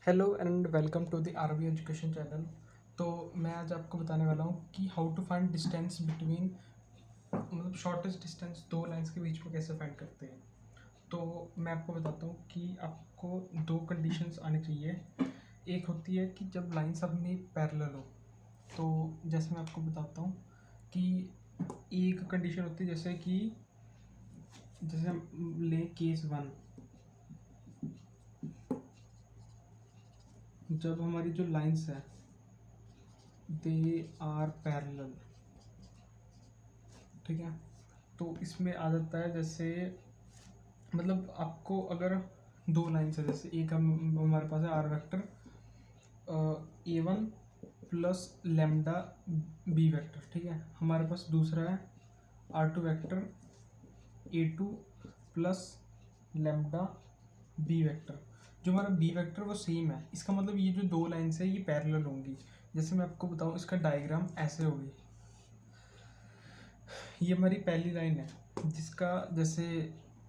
Hello and welcome to the RB education channel. तो मैं आज आपको बताने वाला हूँ कि how to find distance between, मतलब शॉर्टेस्ट डिस्टेंस दो लाइंस के बीच में कैसे फाइंड करते हैं। तो मैं आपको बताता हूँ कि आपको दो कंडीशंस आनी चाहिए। एक होती है कि जब लाइंस अपनी पैरेलल हो। तो जैसे मैं आपको बताता हूँ कि एक कंडीशन होती है, जैसे हम लें केस 1। जब हमारी जो लाइंस है दे आर पैरेलल, ठीक है। तो इसमें आ जाता है, जैसे मतलब आपको अगर दो लाइन्स है, जैसे एक हमारे पास है R vector A1 plus lambda B vector, ठीक है। हमारे पास दूसरा है R2 vector A2 plus lambda B vector. जो हमारा बी वेक्टर वो सेम है, इसका मतलब ये जो दो लाइन्स है ये पैरेलल होंगी। जैसे मैं आपको बताऊँ, इसका डायग्राम ऐसे होगी। ये हमारी पहली लाइन है जिसका जैसे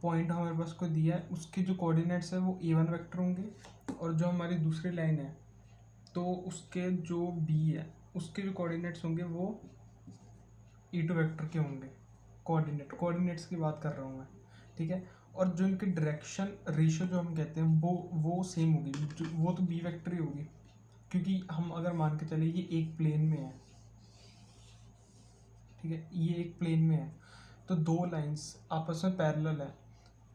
पॉइंट हमारे पास को दिया है, उसके जो कोऑर्डिनेट्स है वो A1 वेक्टर होंगे। और जो हमारी दूसरी लाइन है तो उसके जो B है उसके जो कोऑर्डिनेट्स होंगे वो E2 वेक्टर के होंगे। कोऑर्डिनेट्स की बात कर रहा हूँ मैं, ठीक है। और जो इनकी डायरेक्शन रेशियो जो हम कहते हैं वो सेम होगी, वो तो बी वेक्टर ही होगी, क्योंकि हम अगर मान के चले ये एक प्लेन में है, ठीक है, ये एक प्लेन में है। तो दो लाइंस आपस में पैरेलल है,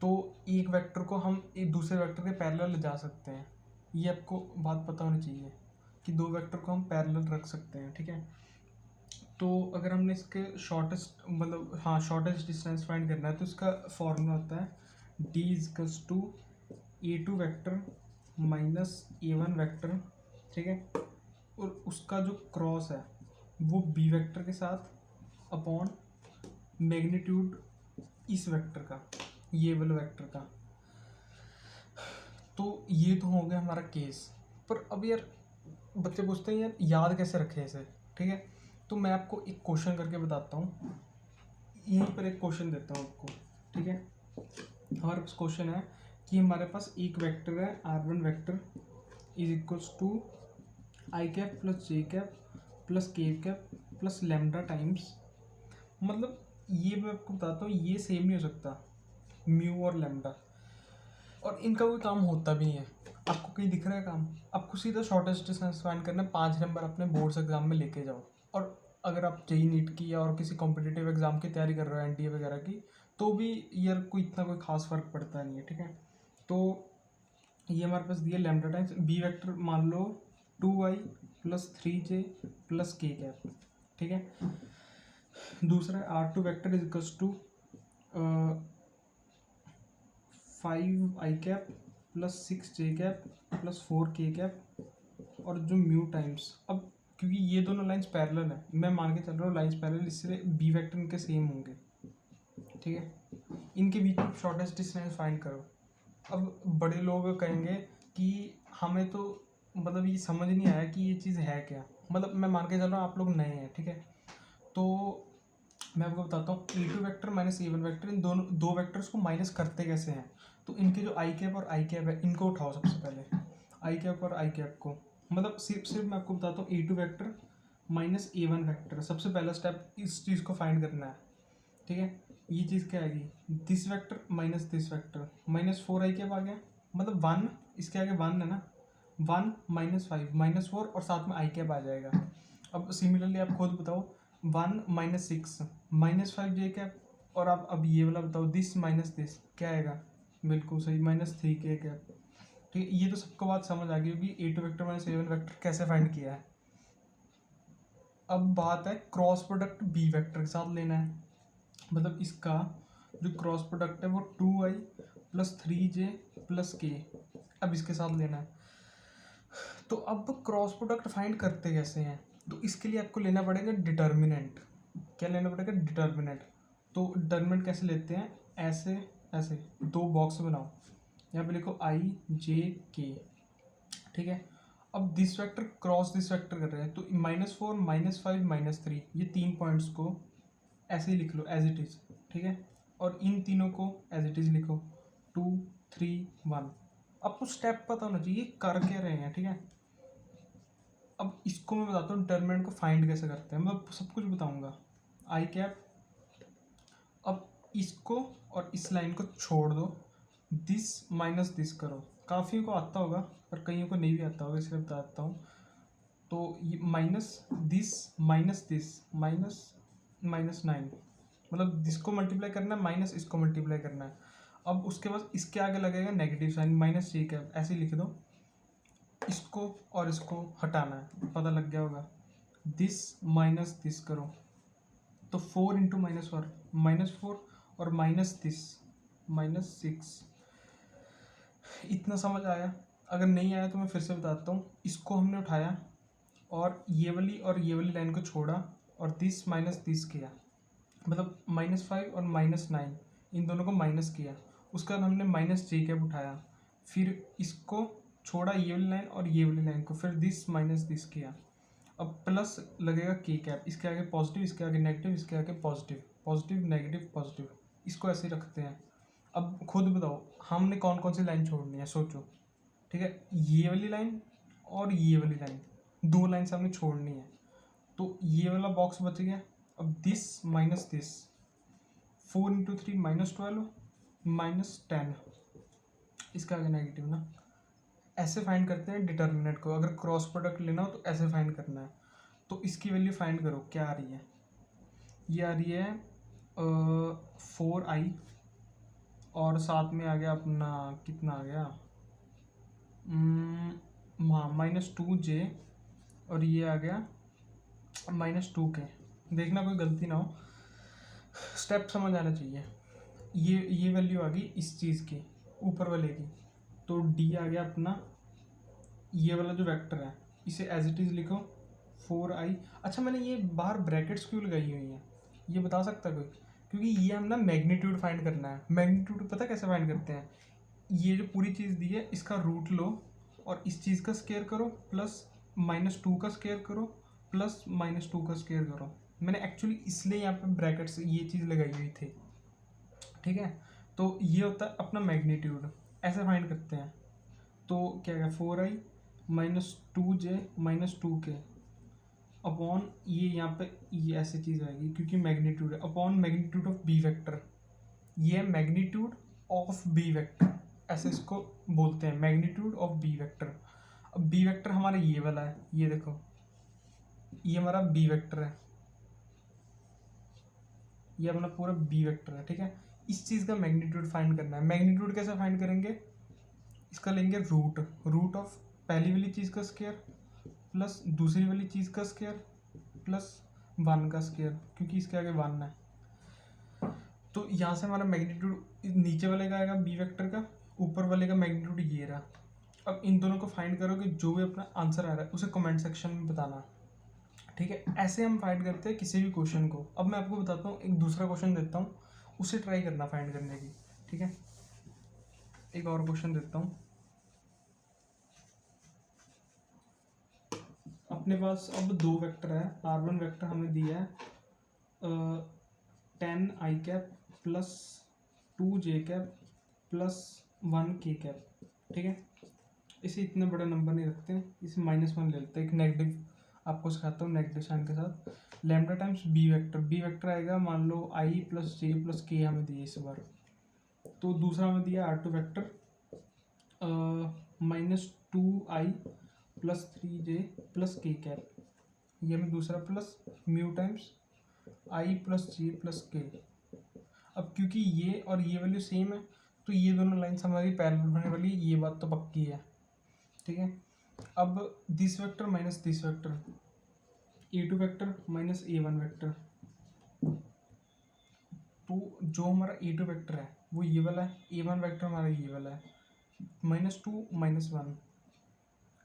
तो एक वेक्टर को हम एक दूसरे वेक्टर के पैरेलल ले जा सकते हैं। ये आपको बात पता होनी चाहिए कि दो वेक्टर को हम पैरेलल रख सकते हैं, ठीक है। तो अगर हमने इसके शॉर्टेस्ट डिस्टेंस फाइंड करना है तो इसका फॉर्मूला होता है D equals to A2 vector minus A1 vector, ठीक है। और उसका जो क्रॉस है वो बी वेक्टर के साथ अपॉन मैग्नीट्यूड इस वेक्टर का, ये वाला वेक्टर का। तो ये तो हो गया हमारा केस। पर अब यार बच्चे पूछते हैं यार याद कैसे रखें इसे, ठीक है। तो मैं आपको एक क्वेश्चन करके बताता हूँ। यहीं पर एक क्वेश्चन देता हूँ आपको, ठीक है। हमारे पास क्वेश्चन है कि हमारे पास एक वेक्टर है R1 vector is equals to I cap plus J cap plus K cap plus lambda times, मतलब ये मैं आपको बताता हूँ ये सेम नहीं हो सकता म्यू और लेमडा, और इनका कोई काम होता भी नहीं है। आपको कहीं दिख रहा है काम? आपको सीधा शॉर्टेस्ट डिस्टेंस फाइंड करना है, 5 नंबर अपने बोर्ड्स एग्जाम में लेके जाओ। और अगर आप जेई नीट की या और किसी कॉम्पिटिटिव एग्जाम की तैयारी कर रहे हो, एनडीए वगैरह की, तो भी यार कोई खास फर्क पड़ता नहीं है, ठीक है। तो ये हमारे पास दिया लैम्डा टाइम्स बी वेक्टर, मान लो 2i plus 3j plus K cap, ठीक है। दूसरा R2 vector is equals to 5i cap plus 6j cap plus 4k cap और जो म्यू टाइम्स। अब क्योंकि ये दोनों लाइंस पैरेलल है, मैं मान के चल रहा हूँ लाइंस पैरेलल, इसलिए बी वेक्टर इनके सेम होंगे, ठीक है। इनके बीच में शॉर्टेस्ट डिस्टेंस फाइंड करो। अब बड़े लोग कहेंगे कि हमें तो मतलब ये समझ नहीं आया कि ये चीज़ है क्या। मतलब मैं मान के चल रहा हूँ आप लोग नए हैं, ठीक है। तो मैं आपको बताता हूँ E2 vector minus A1 vector, इन दोनों दो वेक्टर्स को माइनस करते कैसे हैं। तो इनके जो आई कैप और आई कैप है इनको उठाओ सबसे पहले, आई कैप और आई कैप को, मतलब सिर्फ मैं आपको बताता हूँ A2 vector minus A1 vector, सबसे पहला स्टेप इस चीज़ को फाइंड करना है, ठीक है। ये चीज़ क्या आएगी, this vector minus this vector, minus 4i cap आ गया, मतलब 1, इसके आगे 1 है ना, 1 माइनस 5 माइनस 4 और साथ में आई कैप आ जाएगा। अब सिमिलरली आप खुद बताओ, 1 माइनस 6 माइनस 5j कैप, और आप अब ये वाला बताओ दिस माइनस दिस क्या आएगा, बिल्कुल सही माइनस 3k कैप, ठीक है। ये तो सबको बात समझ आ गई होगी A2 vector minus A1 vector कैसे फाइंड किया है। अब बात है क्रॉस प्रोडक्ट बी वेक्टर के साथ लेना है, मतलब इसका जो क्रॉस प्रोडक्ट है वो 2i प्लस 3j प्लस के, अब इसके साथ लेना है। तो अब क्रॉस प्रोडक्ट फाइंड करते कैसे हैं, तो इसके लिए आपको लेना पड़ेगा डिटर्मिनेंट। क्या लेना पड़ेगा, डिटर्मिनेंट। तो डिटर्मिनेंट कैसे लेते हैं, ऐसे ऐसे दो बॉक्स बनाओ, यहाँ पे लिखो i j k, ठीक है। अब this vector cross this vector कर रहे हैं, तो -4 -5 -3 ये 3 पॉइंट्स को ऐसे ही लिख लो एज इट इज़, ठीक है। और इन तीनों को एज इट इज़ लिखो 2 3 1, आपको स्टेप पता होना चाहिए कर क्या रहे हैं, ठीक है। अब इसको मैं बताता हूँ डिटर्मिनेंट को फाइंड कैसे करते हैं, मतलब सब कुछ बताऊंगा। आई कैप, अब इसको और इस लाइन को छोड़ दो, दिस माइनस दिस करो। काफ़ी को आता होगा पर कईयों को नहीं भी आता होगा, इसलिए बता देता हूँ। तो ये माइनस दिस माइनस माइनस 9, मतलब जिसको मल्टीप्लाई करना है माइनस इसको मल्टीप्लाई करना है। अब उसके बाद इसके आगे लगेगा नेगेटिव साइन माइनस जी कैप, ऐसे ही लिख दो। इसको और इसको हटाना है, पता लग गया होगा। दिस माइनस दिस करो तो 4 इंटू -4 -4 और माइनस दिस -6। इतना समझ आया? अगर नहीं आया तो मैं फिर से बताता हूँ। इसको हमने उठाया और ये वाली लाइन को छोड़ा और दिस माइनस दिस किया, मतलब -5 और -9 इन दोनों को माइनस किया। उसके बाद हमने माइनस जे कैप उठाया, फिर इसको छोड़ा ये वाली लाइन और ये वाली लाइन को, फिर दिस माइनस दिस किया। अब प्लस लगेगा के कैप, इसके आगे पॉजिटिव, इसके आगे नेगेटिव, इसके आगे पॉजिटिव, पॉजिटिव नेगेटिव पॉजिटिव, इसको ऐसे रखते हैं। अब खुद बताओ हमने कौन कौन सी लाइन छोड़नी है, सोचो। ठीक है, ये वाली लाइन और ये वाली लाइन, दो लाइन से हमने छोड़नी है। तो ये वाला बॉक्स बच गया। अब दिस माइनस दिस, 4 इंटू 3 -12 -10, इसका आगे नेगेटिव ना। ऐसे फाइंड करते हैं डिटर्मिनेंट को। अगर क्रॉस प्रोडक्ट लेना हो तो ऐसे फाइंड करना है। तो इसकी वैल्यू फाइंड करो, क्या आ रही है? ये आ रही है 4i और साथ में आ गया अपना, कितना आ गया, हाँ -2j और ये आ गया -2k। देखना कोई गलती ना हो, स्टेप समझ आना चाहिए। ये वैल्यू आ गई इस चीज़ की, ऊपर वाले की। तो d आ गया अपना, ये वाला जो वेक्टर है इसे एज इट इज़ लिखो 4i। अच्छा, मैंने ये बाहर ब्रैकेट्स क्यों लगाई हुई हैं, ये बता सकता कोई? क्योंकि ये हम ना मैग्नीट्यूड फाइंड करना है। मैग्नीट्यूड पता कैसे फाइंड करते हैं? ये जो पूरी चीज़ दी है इसका रूट लो और इस चीज़ का स्केयर करो, प्लस -2 का स्केयर करो, प्लस -2 का स्केयर करो। मैंने एक्चुअली इसलिए यहाँ पे ब्रैकेट्स ये चीज़ लगाई हुई थी, ठीक है। तो ये होता है अपना मैग्नीट्यूड, ऐसे फाइंड करते हैं। तो क्या है, 4i -2j -2k अपॉन ये यहाँ पे ये ऐसी चीज़ आएगी क्योंकि मैग्नीट्यूड है, upon magnitude of B vector. ये है मैग्नीट्यूड ऑफ बी वेक्टर, ऐसे इसको बोलते हैं, मैग्नीट्यूड ऑफ बी वेक्टर। अब बी वेक्टर हमारा ये वाला है, ये देखो, ये हमारा बी वेक्टर है, ये अपना पूरा बी वेक्टर है, ठीक है। इस चीज़ का मैग्नीट्यूड फाइंड करना है। मैग्नीट्यूड कैसे फाइंड करेंगे? इसका लेंगे रूट ऑफ पहली वाली चीज़ का स्क्वायर प्लस दूसरी वाली चीज़ का स्क्वायर प्लस 1 का स्क्वायर, क्योंकि इसके आगे 1 है। तो यहाँ से हमारा मैग्नीट्यूड नीचे वाले का आएगा बी वेक्टर का, ऊपर वाले का मैग्नीट्यूड ये रहा। अब इन दोनों को फाइंड करो कि जो भी अपना आंसर आ रहा है उसे कमेंट सेक्शन में बताना, ठीक है। ऐसे हम फाइंड करते हैं किसी भी क्वेश्चन को। अब मैं आपको बताता हूँ, एक दूसरा क्वेश्चन देता हूँ, उसे ट्राई करना फाइंड करने की, ठीक है। एक और क्वेश्चन देता हूँ अपने पास। अब दो वेक्टर है, R1 वेक्टर हमें दिया है 10i cap plus 2j cap plus 1k cap, ठीक है। इसे इतने बड़े नंबर नहीं रखते हैं, इसे -1 ले लेते हैं। एक नेगेटिव आपको सिखाता हूँ, नेगेटिव साइन के साथ। लैम्डा टाइम्स बी वेक्टर आएगा, मान लो i plus j plus k हमें दिए इस बार। तो दूसरा हमें दिया R2 vector -2i plus 3j plus k cap, ये हमें दूसरा plus mu times i plus j plus k। अब क्योंकि ये और ये वैल्यू सेम है तो ये दोनों लाइन्स हमारी पैरेलल होने वाली, ये बात तो पक्की है, ठीक है। अब this vector minus this vector, a2 vector minus a1 vector. तो जो हमारा a2 वेक्टर है वो ये वाला है, a1 वेक्टर हमारा ये वाला है। -2 -1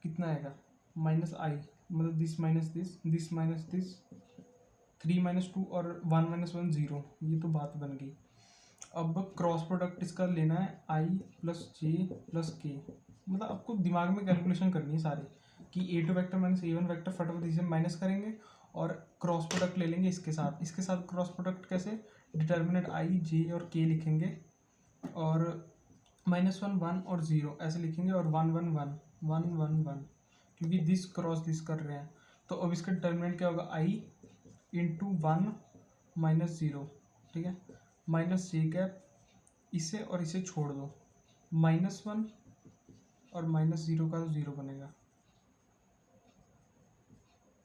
कितना आएगा? -i, मतलब this minus this minus this, 3 - 2 और 1 - 1 0, ये तो बात बन गई। अब क्रॉस प्रोडक्ट इसका लेना है i प्लस जे प्लस के, मतलब आपको दिमाग में कैलकुलेशन करनी है सारी कि a2 vector minus a1 vector फटाफट इसे माइनस करेंगे और क्रॉस प्रोडक्ट ले लेंगे इसके साथ क्रॉस प्रोडक्ट कैसे? डिटर्मिनेंट i j और k लिखेंगे और -1 1 और 0 ऐसे लिखेंगे, और 1 1 1 1 1 1, क्योंकि दिस क्रॉस दिस कर रहे हैं। तो अब इसका डिटर्मिनेंट क्या होगा, i इंटू 1 माइनस 0, ठीक है, माइनस जे कैप, इसे और इसे छोड़ दो, -1 और -0 का 0 बनेगा,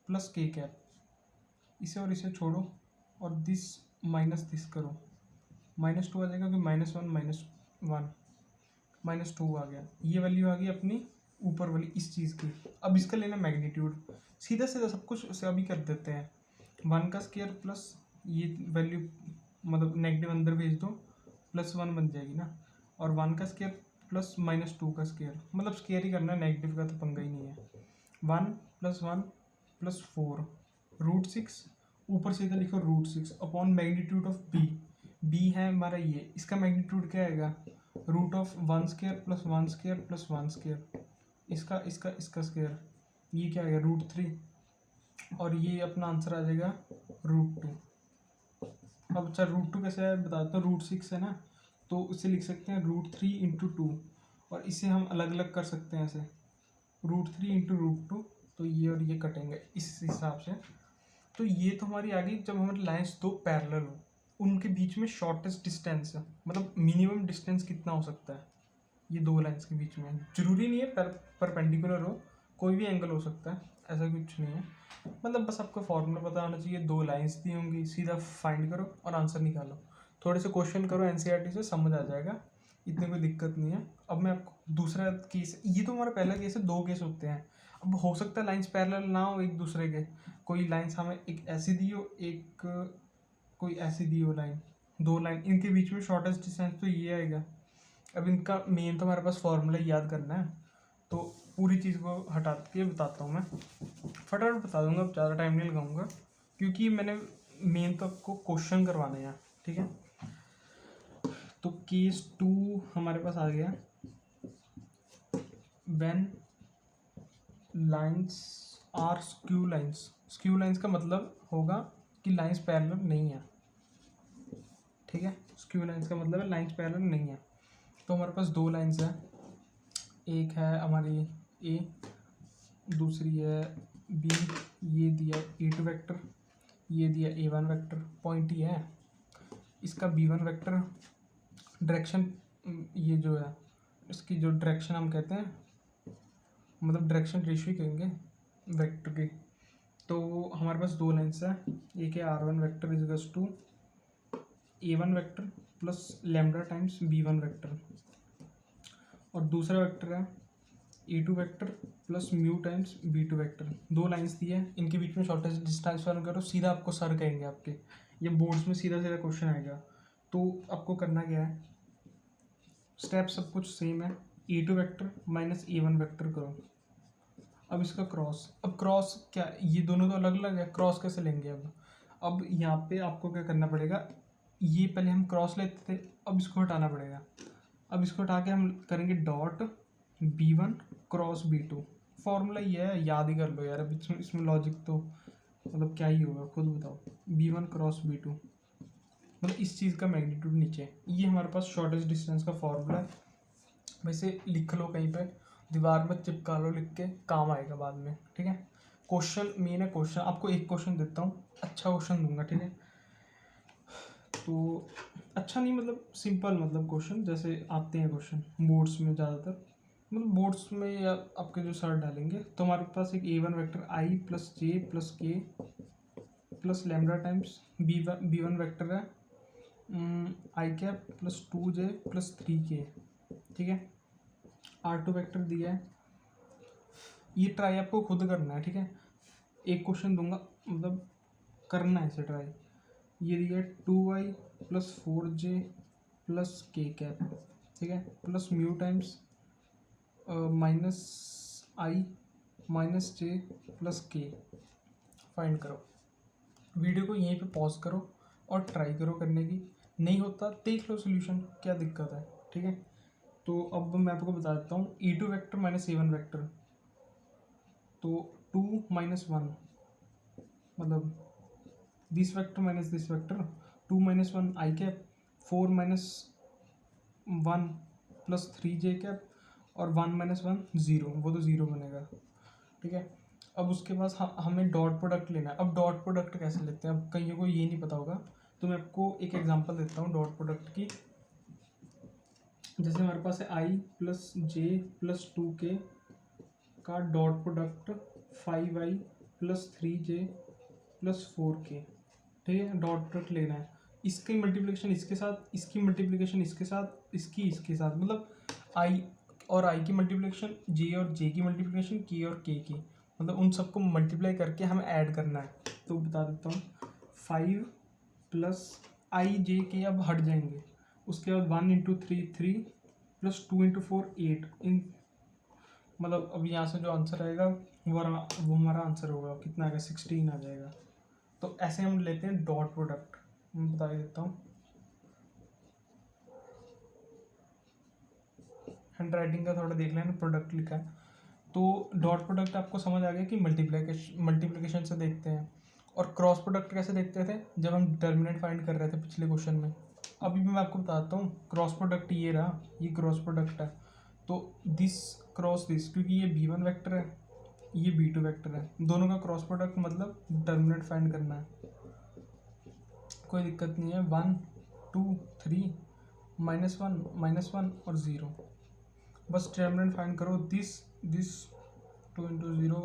प्लस के कैप, इसे और इसे छोड़ो और दिस माइनस दिस करो, -2 आ जाएगा, क्योंकि -1 -2 आ गया। ये वैल्यू आ गई अपनी ऊपर वाली इस चीज़ की। अब इसका लेना मैग्नीट्यूड, सीधा सीधा सब कुछ उसे अभी कर देते हैं। 1 का स्केयर प्लस ये वैल्यू, मतलब नेगेटिव अंदर भेज दो, +1 बन जाएगी ना, और 1 का स्केयर प्लस -2 का स्केयर, मतलब स्केयर ही करना है, नेगेटिव का तो पंगा ही नहीं है। 1 + 1 + 4 √6, ऊपर सीधा लिखो √6 upon magnitude of B. B है हमारा ये, इसका मैग्नीट्यूड क्या आएगा, √1² + 1² + 1², इसका स्केयर, ये क्या आएगा √3, और ये अपना आंसर आ जाएगा √2। अब अच्छा √2 कैसे है बताता हूँ, √6 है ना, तो इसे लिख सकते हैं √3 × 2, और इसे हम अलग अलग कर सकते हैं ऐसे, √3 × √2, तो ये और ये कटेंगे इस हिसाब से। तो ये तो हमारी आ गई जब हमारी लाइन्स दो पैरेलल हो, उनके बीच में शॉर्टेस्ट डिस्टेंस है, मतलब मिनिमम डिस्टेंस कितना हो सकता है ये दो लाइन्स के बीच में। जरूरी नहीं है परपेंडिकुलर हो, कोई भी एंगल हो सकता है, ऐसा कुछ नहीं है। मतलब बस आपको फॉर्मूला पता होना चाहिए, दो लाइन्स दी होंगी, सीधा फाइंड करो और आंसर निकालो। थोड़े से क्वेश्चन करो एनसीईआरटी से, समझ आ जाएगा, इतनी कोई दिक्कत नहीं है। अब मैं आपको दूसरा केस, ये तो हमारा पहला केस है, दो केस होते हैं। अब हो सकता है लाइन्स पैरेलल ना हो एक दूसरे के, कोई लाइन्स हमें एक ऐसी दी हो, एक कोई ऐसी दी हो लाइन, दो लाइन, इनके बीच में शॉर्टेस्ट डिस्टेंस तो ये आएगा। अब इनका मेन तो हमारे पास फॉर्मूला याद करना है, तो पूरी चीज़ को हटा के बताता हूँ मैं, फटाफट बता दूंगा, अब ज़्यादा टाइम नहीं लगाऊंगा, क्योंकि मैंने मेन तो आपको क्वेश्चन करवाना है, ठीक है। तो केस 2 हमारे पास आ गया, when lines are skew lines. Skew lines का मतलब होगा कि लाइंस पैरेलल नहीं है, ठीक है। स्क्यू लाइंस का मतलब है लाइंस पैरेलल नहीं है। तो हमारे पास दो लाइंस है, एक है हमारी ए, दूसरी है बी। ये दिया E2 वेक्टर, ये दिया A1 वेक्टर, पॉइंट ही है। इसका B1 वेक्टर डायरेक्शन, ये जो है इसकी जो डायरेक्शन हम कहते हैं, मतलब डायरेक्शन रेशियो कहेंगे वेक्टर की। तो हमारे पास दो लाइन्स है, एक है R1 vector is to A1 vector plus lambda times B1 vector, और दूसरा वेक्टर है E2 vector plus mu times B2 vector. दो लाइंस दी है, इनके बीच में शॉर्टेस्ट डिस्टेंस फाइंड करो, सीधा आपको सर कहेंगे आपके, ये बोर्ड्स में सीधा सीधा क्वेश्चन आएगा। तो आपको करना क्या है, स्टेप सब कुछ सेम है, E2 vector minus A1 vector करो। अब इसका क्रॉस, अब क्रॉस क्या, ये दोनों तो अलग अलग है, क्रॉस कैसे लेंगे। अब यहाँ पे आपको क्या करना पड़ेगा, ये पहले हम क्रॉस लेते थे, अब इसको हटाना पड़ेगा। अब इसको हटा के हम करेंगे dot B1 cross B2। Formula ये है, याद ही कर लो यार, अब इसमें लॉजिक तो मतलब क्या ही होगा, खुद बताओ। B1 क्रॉस B2, मतलब इस चीज़ का मैग्नीट्यूड नीचे, ये हमारे पास शॉर्टेस्ट डिस्टेंस का फॉर्मूला है। वैसे लिख लो कहीं पे, दीवार में चिपका लो लिख के, काम आएगा बाद में, ठीक है। क्वेश्चन मेन है, क्वेश्चन आपको एक क्वेश्चन देता हूँ, अच्छा क्वेश्चन दूंगा, ठीक है। तो अच्छा नहीं मतलब सिंपल, मतलब क्वेश्चन जैसे आते हैं क्वेश्चन बोर्ड्स में ज़्यादातर, मतलब बोर्ड्स में या आपके जो सर डालेंगे। तो हमारे पास एक A1 vector I plus J plus K plus lambda times B1 vector है I cap plus 2J plus 3K, ठीक है। R2 वेक्टर दिया है, ये ट्राई आपको खुद करना है, ठीक है। एक क्वेश्चन दूंगा, मतलब करना है इसे ट्राई। ये दिया है 2y plus 4j plus K cap, ठीक है, plus mu times -I minus J plus K। Find करो। वीडियो को यहीं पे पॉज करो और ट्राई करो करने की, नहीं होता देख लो सोल्यूशन, क्या दिक्कत है, ठीक है। तो अब मैं आपको बता देता हूँ, E2 vector minus A1 vector, तो 2 - 1, मतलब this vector minus this vector, 2 - 1 I cap, 4 - 1 plus 3j cap और 1 माइनस 1 0, वो तो 0 बनेगा, ठीक है। अब उसके बाद हमें डॉट प्रोडक्ट लेना है। अब डॉट प्रोडक्ट कैसे लेते हैं, अब कईयों को ये नहीं पता होगा, तो मैं आपको एक एग्जांपल देता हूँ डॉट प्रोडक्ट की। जैसे हमारे पास है i plus J plus 2k का dot product 5i plus 3j plus 4k, ठीक है। डॉट प्रोडक्ट लेना है, इसकी मल्टीप्लिकेशन इसके साथ, इसकी मल्टीप्लिकेशन इसके साथ, इसके साथ, मतलब i और i की मल्टीप्लिकेशन, j और j की मल्टीप्लिकेशन, k और k की, मतलब उन सबको मल्टीप्लाई करके हमें ऐड करना है। तो बता देता हूँ, 5 प्लस आई जे के अब हट जाएंगे, उसके बाद 1 इंटू 3 3 प्लस 2 इंटू 4 8, इन मतलब अब यहाँ से जो आंसर आएगा वो हमारा आंसर होगा, कितना आएगा 16 आ जाएगा। तो ऐसे हम लेते हैं डॉट प्रोडक्ट। मैं बता देता हूँ, हैंड राइटिंग का थोड़ा देख लेना, प्रोडक्ट लिखा है। तो डॉट प्रोडक्ट आपको समझ आ गया कि मल्टीप्लिकेशन से देखते हैं। और क्रॉस प्रोडक्ट कैसे देखते थे, जब हम डिटर्मिनेंट फाइंड कर रहे थे पिछले क्वेश्चन में। अभी भी मैं आपको बताता हूँ, क्रॉस प्रोडक्ट ये रहा, ये क्रॉस प्रोडक्ट है। तो दिस क्रॉस दिस, क्योंकि ये b1 वेक्टर है, ये b2 वेक्टर है, दोनों का क्रॉस प्रोडक्ट मतलब डिटर्मिनेंट फाइंड करना है, कोई दिक्कत नहीं है। 1 2 3 -1 और 0, बस डिटर्मिनेंट फाइंड करो। दिस 2 इंटू 0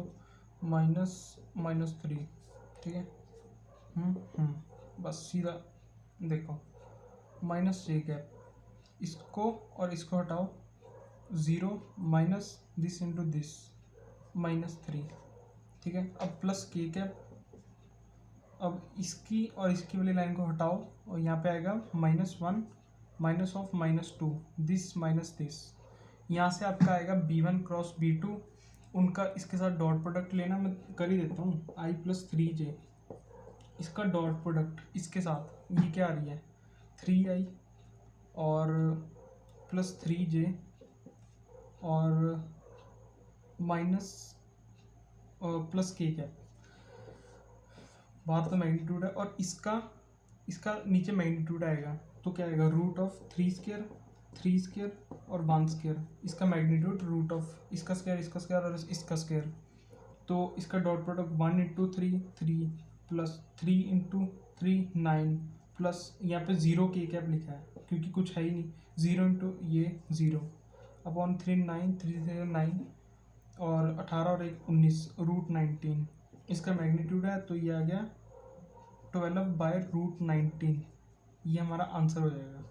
-3, ठीक है। बस सीधा देखो, माइनस जे कैप, इसको और इसको हटाओ, 0 माइनस दिस इंटू दिस -3, ठीक है। अब प्लस के कैप, अब इसकी और इसकी वाली लाइन को हटाओ और यहाँ पे आएगा -1 minus of -2, this minus this. यहाँ से आपका आएगा b1 क्रॉस b2, उनका इसके साथ डॉट प्रोडक्ट लेना, मैं कर ही देता हूँ। i प्लस 3j, इसका डॉट प्रोडक्ट इसके साथ, ये क्या आ रही है 3i और प्लस 3j और माइनस प्लस के कैप, बाहर तो मैग्नीट्यूड है, और इसका नीचे मैग्नीट्यूड आएगा, तो क्या आएगा रूट ऑफ 3 स्क्वायर और 1 स्क्वायर, इसका मैग्नीट्यूड रूट ऑफ इसका स्क्वायर और इसका स्क्वायर। तो इसका dot product 1 into 3 3 plus 3 into 3 9 plus यहाँ पे 0 के कैप लिखा है क्योंकि कुछ है ही नहीं, 0 इंटू ये 0 अपॉन 3 9 3 0 9 और 18 और 1 19 रूट 19, इसका मैग्नीट्यूड है, तो ये आ गया 12/√19, ये हमारा आंसर हो जाएगा,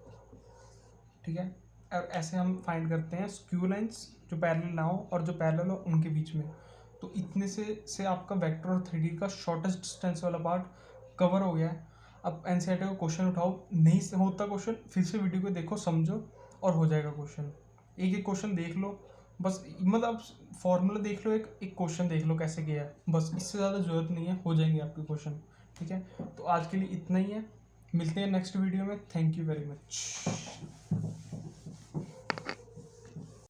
ठीक है। और ऐसे हम फाइंड करते हैं स्क्यू लाइंस जो पैरेलल ना हो और जो पैरेलल हो उनके बीच में। तो इतने से आपका वेक्टर और 3D का शॉर्टेस्ट डिस्टेंस वाला पार्ट कवर हो गया है। अब एनसीईआरटी का क्वेश्चन उठाओ, नहीं होता क्वेश्चन फिर से वीडियो को देखो, समझो और हो जाएगा क्वेश्चन। एक एक क्वेश्चन देख लो बस, मतलब फॉर्मूला देख लो, एक क्वेश्चन देख लो कैसे किया है, बस इससे ज़्यादा ज़रूरत नहीं है, हो जाएंगे आपके क्वेश्चन, ठीक है। तो आज के लिए इतना ही है, मिलते हैं नेक्स्ट वीडियो में। Thank you very much.